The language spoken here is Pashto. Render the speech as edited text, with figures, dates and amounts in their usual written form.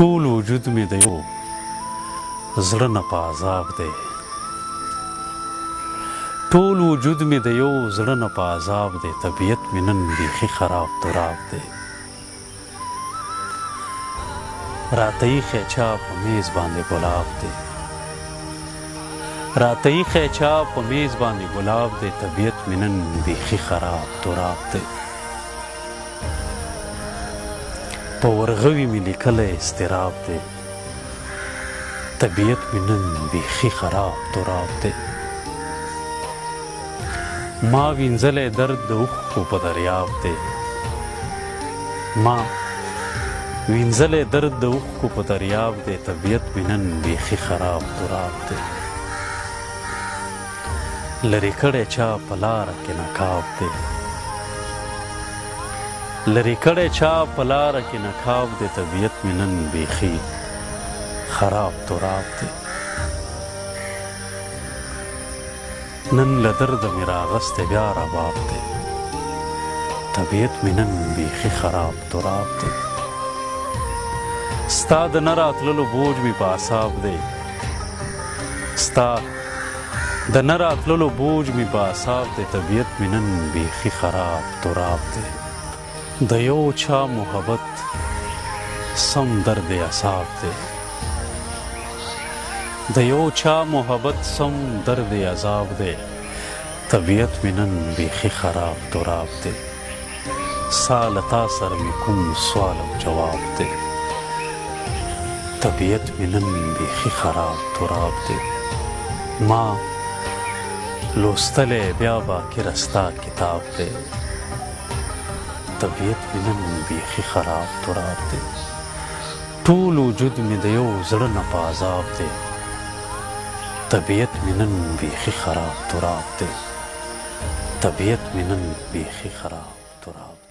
ټول وجود مې د یو زړه نه په عذاب دی، ټول وجود مې د یو زړه نه په عذاب دی، طبیعت مې نن بیخي خراب تراب دی. راته ایښی چا په میز باندې ګلاب دی، راته ایښی چا په میز باندې ګلاب دی، طبیعت مې نن بیخي خراب تراب دی. په ورغوي مې لیکلی اضطراب دی، طبیعت مې نن بیخي خراب تراب دی. ما وینځلی درد د اوښکو په دریاب دی، ما وینځلی درد د اوښکو په دریاب دی، طبیعت مې نن بیخي خراب تراب دی. لرې کړی چا په لاره کې نقاب دی، لرې کړی چا په لاره کې نقاب دی، طبیعت مې نن بیخي خراب تراب دی. نن له درده مې راغستی بیا رباب دی، طبیعت مې نن بیخي خراب تراب دی. ستا د نه راتللو بوج مې په اعصاب دی، ستا د نه راتللو بوج مې په اعصاب دی، طبیعت مې نن بیخي خراب تراب دی. د یو چا محبت سم درد اعصاب دی، د یو چا محبت سم درد عذاب دی، طبیعت مې نن بیخي خراب تراب دی. سا له تا سره مې کوم سوال او جواب دی، طبیعت مې نن بیخي خراب تراب دی. ما لوستلی بیا باکره ستا کتاب دی، طبیعت مې نن بیخي خراب تراب دی. ټول وجود مې د یو زړه نه په عذاب دی، طبیعت مې نن بیخي خراب تراب دی، طبیعت مې نن بیخي خراب تراب دی.